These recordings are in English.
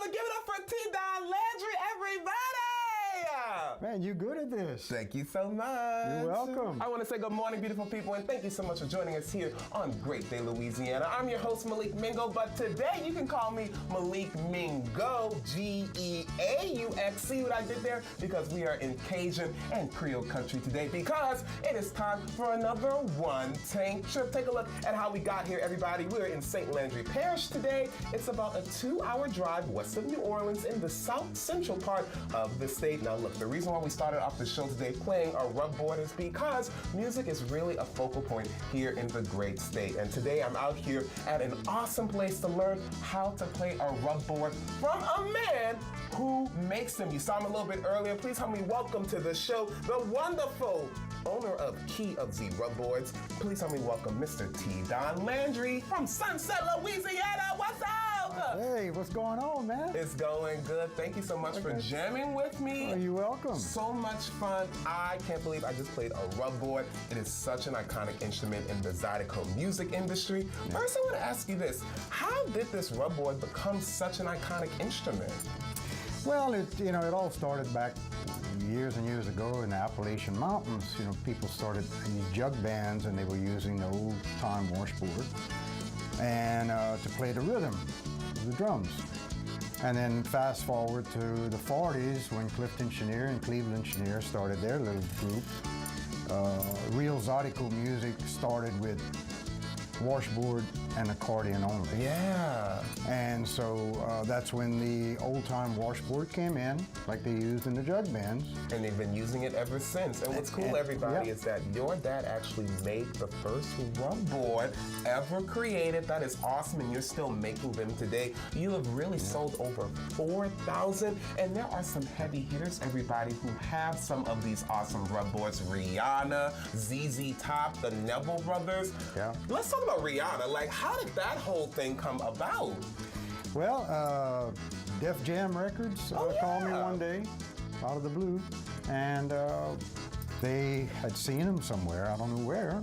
brother. Give it up for T-Don Landry, everybody. Man, you're good at this. Thank you so much. You're welcome. I want to say good morning, beautiful people, and thank you so much for joining us here on Great Day Louisiana. I'm your host, Malik Mingo, but today you can call me Malik Mingo, G-E-A-U-X. See what I did there? Because we are in Cajun and Creole country today because it is time for another one tank trip. Take a look at how we got here, everybody. We're in St. Landry Parish today. It's about a 2-hour drive west of New Orleans in the south central part of the state. Now look, the reason why we started off the show today playing our rubboard is because music is really a focal point here in the great state. And today I'm out here at an awesome place to learn how to play a rubboard from a man who makes them. You saw him a little bit earlier. Please help me welcome to the show the wonderful owner of Key of Z Rubboards. Please help me welcome Mr. T-Don Landry from Sunset, Louisiana. What's up? Hey, what's going on, man? It's going good. Thank you so much for jamming with me. Oh, you're welcome. So much fun. I can't believe I just played a rubboard. It is such an iconic instrument in the zydeco music industry. Yeah. First, I want to ask you this. How did this rubboard become such an iconic instrument? Well, it all started back years and years ago in the Appalachian Mountains. People started these jug bands and they were using the old-time washboard and to play the rhythm of the drums. And then fast forward to the 40s when Clifton Chenier and Cleveland Chenier started their little group. Real zydeco music started with washboard and accordion only. Yeah. And so that's when the old-time washboard came in, like they used in the jug bands. And they've been using it ever since. And what's cool, everybody, is that your dad actually made the first rubboard ever created. That is awesome, and you're still making them today. You have really sold over 4,000, and there are some heavy hitters, everybody, who have some of these awesome rubboards. Rihanna, ZZ Top, the Neville Brothers. Yeah. Let's talk about Rihanna. Like, how did that whole thing come about? Well, Def Jam Records called me one day out of the blue, and they had seen him somewhere, I don't know where,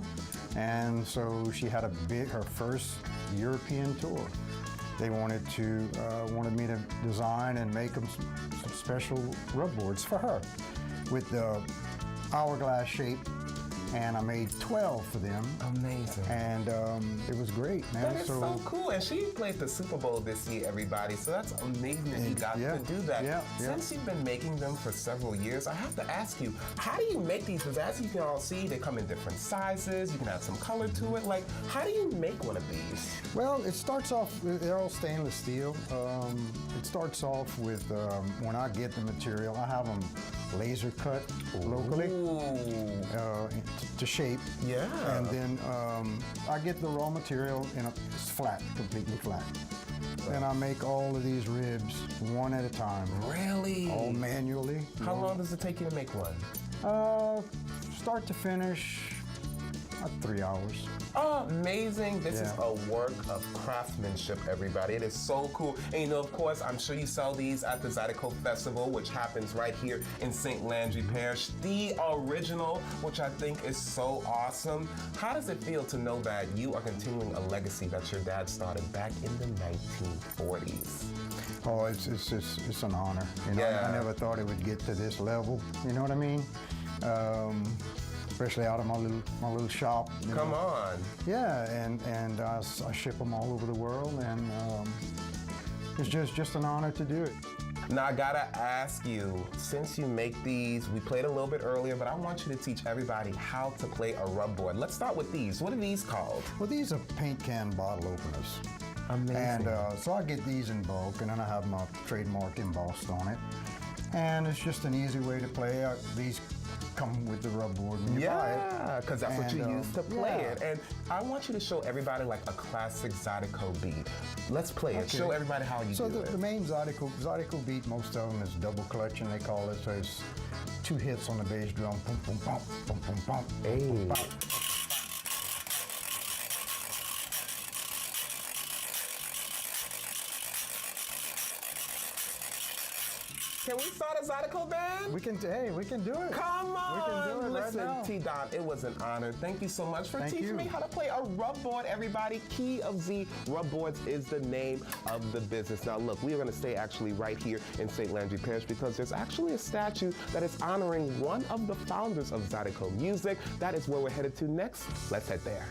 and so she had her first European tour. They wanted me to design and make them some special rubboards for her with the hourglass shape. And I made 12 for them. Amazing. And it was great, man. That is so cool. And she played the Super Bowl this year, everybody. So that's amazing that you got to do that. Yeah, Since you've been making them for several years, I have to ask you, how do you make these? Because as you can all see, they come in different sizes. You can add some color to it. Like, how do you make one of these? Well, it starts off, they're all stainless steel. It starts off with, when I get the material, I have them laser cut locally to shape. Yeah. And then I get the raw material and it's flat, completely flat. And I make all of these ribs one at a time. Really? All manually. How long does it take you to make one? Start to finish, about 3 hours. Oh, amazing. This is a work of craftsmanship, everybody. It is so cool. And of course, I'm sure you saw these at the Zydeco Festival, which happens right here in St. Landry Parish. The original, which I think is so awesome. How does it feel to know that you are continuing a legacy that your dad started back in the 1940s? Oh, it's an honor. I never thought it would get to this level. You know what I mean? Especially out of my little shop. Come on. Yeah, and I ship them all over the world, and it's just an honor to do it. Now I gotta ask you, since you make these, we played a little bit earlier, but I want you to teach everybody how to play a rubboard. Let's start with these. What are these called? Well, these are paint can bottle openers. Amazing. And so I get these in bulk, and then I have my trademark embossed on it. And it's just an easy way to play. These come with the rubboard when you buy it. Yeah, because that's what you use to play it. And I want you to show everybody like a classic zydeco beat. Let's play it. Show everybody how you do it. So the main zydeco beat, most of them is double clutch, and they call it. So it's 2 hits on the bass drum. Boom, boom, bump, boom, boom, bump. Hey. Boom, bump. Can we start a zydeco band? We can do it. Come on! We can do it right Listen, now. T-Don, it was an honor. Thank you so much for Thank teaching you. me how to play a rubboard, everybody. Key of Z Rubboards is the name of the business. Now, look, we are going to stay actually right here in St. Landry Parish because there's actually a statue that is honoring one of the founders of zydeco music. That is where we're headed to next. Let's head there.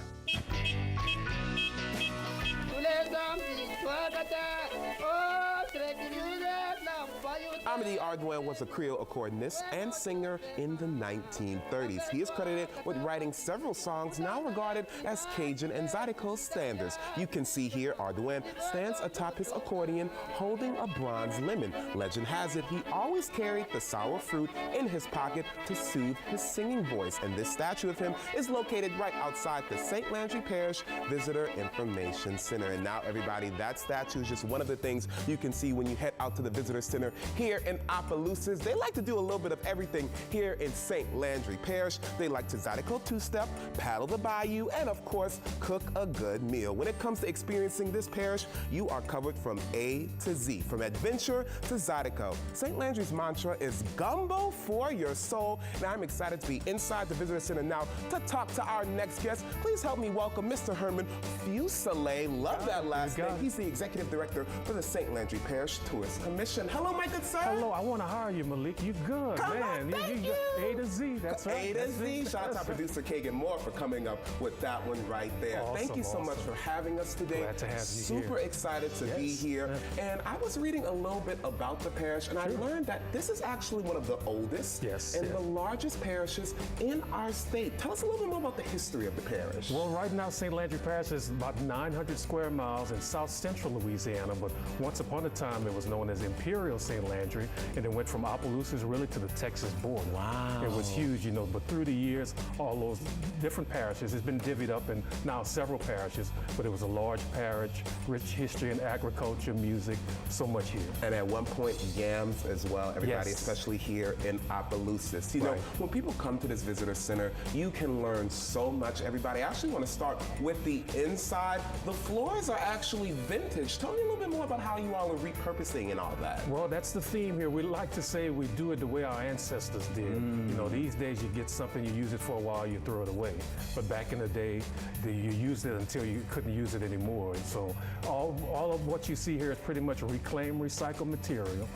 Amity Ardoin was a Creole accordionist and singer in the 1930s. He is credited with writing several songs now regarded as Cajun and zydeco standards. You can see here Ardoin stands atop his accordion holding a bronze lemon. Legend has it he always carried the sour fruit in his pocket to soothe his singing voice. And this statue of him is located right outside the St. Landry Parish Visitor Information Center. And now, everybody, that statue is just one of the things you can see when you head out to the Visitor Center here in Opelousas. They like to do a little bit of everything here in St. Landry Parish. They like to zydeco two-step, paddle the bayou, and of course, cook a good meal. When it comes to experiencing this parish, you are covered from A to Z, from adventure to zydeco. St. Landry's mantra is gumbo for your soul. Now, I'm excited to be inside the Visitor Center now to talk to our next guest. Please help me welcome Mr. Herman Fuselier. Love that last name. He's the executive director for the St. Landry Parish Tourism Commission. Hello, my good sir. Hello, I want to hire you, Malik. You good, Come man. on, thank you. A to Z, that's right. A to Z. Shout out to our producer Kagan Moore for coming up with that one right there. Awesome, thank you so much for having us today. Glad to have you Super here. excited to be here. And I was reading a little bit about the parish, and I learned that this is actually one of the oldest and the largest parishes in our state. Tell us a little bit more about the history of the parish. Well, right now, St. Landry Parish is about 900 square miles in south central Louisiana, but once upon a time, it was known as Imperial St. Landry, and it went from Opelousas really to the Texas border. Wow. It was huge, you know, but through the years, all those different parishes, it's been divvied up in now several parishes, but it was a large parish, rich history in agriculture, music, so much here. And at one point, yams as well, everybody, especially here in Opelousas. You know, when people come to this visitor center, you can learn so much, everybody. I actually want to start with the inside. The floors are actually vintage. Tell me a little bit more about how you all are repurposing and all that. Well, that's the theme here. We like to say we do it the way our ancestors did. You know, these days you get something, you use it for a while, you throw it away. But back in the day, you used it until you couldn't use it anymore. And so all of what you see here is pretty much reclaimed, recycled material.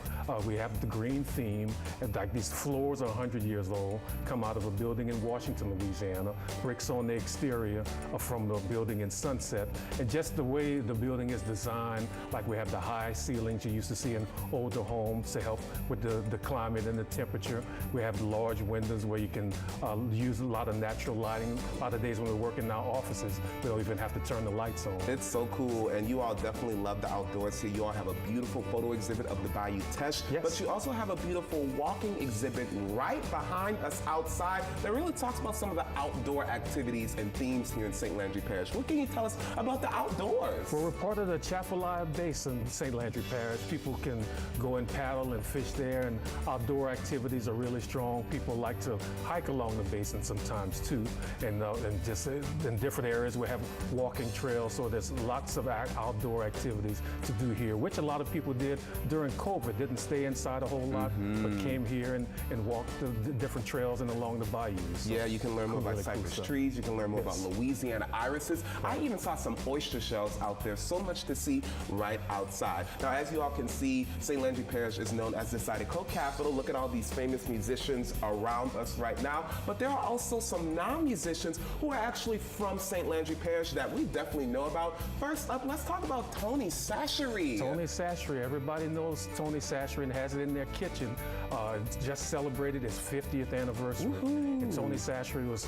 We have the green theme, and like these floors are 100 years old, come out of a building in Washington, Louisiana. Bricks on the exterior are from the building in Sunset. And just the way the building is designed, like we have the high ceilings you used to see in older homes to help with the climate and the temperature. We have large windows where you can use a lot of natural lighting. A lot of days when we're working in our offices, we don't even have to turn the lights on. It's so cool, and you all definitely love the outdoors here. You all have a beautiful photo exhibit of the Bayou Teche, but you also have a beautiful walking exhibit right behind us outside that really talks about some of the outdoor activities and themes here in St. Landry Parish. What can you tell us about the outdoors? Well, we're part of the Chafalaya Basin, St. Landry Parish. People can go and paddle and fish there, and outdoor activities are really strong. People like to hike along the basin sometimes too, and just in different areas we have walking trails, so there's lots of outdoor activities to do here, which a lot of people did during COVID. Didn't stay inside a whole lot, but came here and walked the different trails and along the bayous. So yeah, you can learn more about cypress trees, you can learn more about Louisiana irises. I even saw some oyster shells out there, so much to see right outside. Now, as you all can see, St. Landry Parish is known as the zydeco capital. Look at all these famous musicians around us right now, but there are also some non-musicians who are actually from St. Landry Parish that we definitely know about. First up, let's talk about Tony Sashery. Tony Sashery, everybody knows Tony Sashery and has it in their kitchen. Just celebrated his 50th anniversary. And Tony Sashery was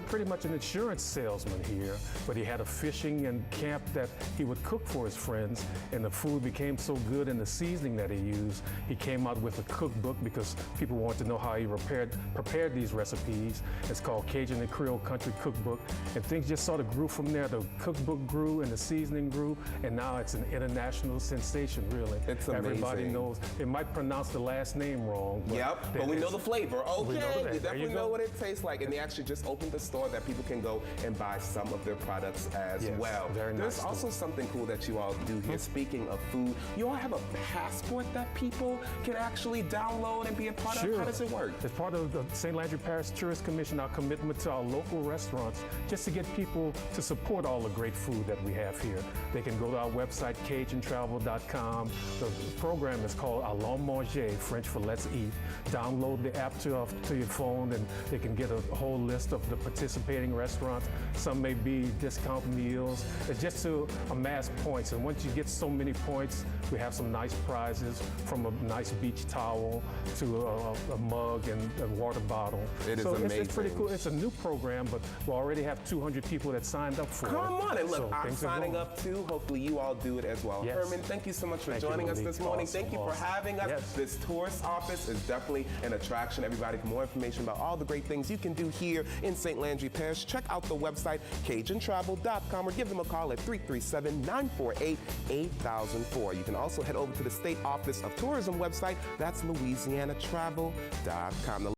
pretty much an insurance salesman here, but he had a fishing and camp that he would cook for his friends, and the food became so good and the seasoning that he used, he came out with a cookbook because people wanted to know how he prepared these recipes. It's called Cajun and Creole Country Cookbook, and things just sort of grew from there. The cookbook grew and the seasoning grew, and now it's an international sensation, really. It's amazing. Everybody knows. It might pronounce the last name wrong. But we know the flavor. Okay, we we definitely know what it tastes like, and they actually just opened a store that people can go and buy some of their products as well. Very There's nice also something cool that you all do here. Speaking speaking of food, you all have a passport that people can actually download and be a part of? How does it work? As part of the St. Landry Parish Tourism Commission, our commitment to our local restaurants, just to get people to support all the great food that we have here. They can go to our website, CajunTravel.com. The program is called Allons Manger, French for Let's Eat. Download the app to your phone, and they can get a whole list of the participating restaurants. Some may be discount meals. It's just to amass points, and once you get so many points, we have some nice prizes, from a nice beach towel to a mug and a water bottle. It is amazing. It's pretty cool. It's a new program, but we already have 200 people that signed up for it. Come on, and look, So I'm things are signing going. up too. Hopefully you all do it as well. Yes. Herman, thank you so much for Thank you, joining us Malik. this morning. Awesome, Thank you for awesome. having us. Yes. This tourist office is definitely an attraction. Everybody, for more information about all the great things you can do here in St. Landry Parish, check out the website, CajunTravel.com, or give them a call at 337-948-8004. You can also head over to the State Office of Tourism website. That's LouisianaTravel.com.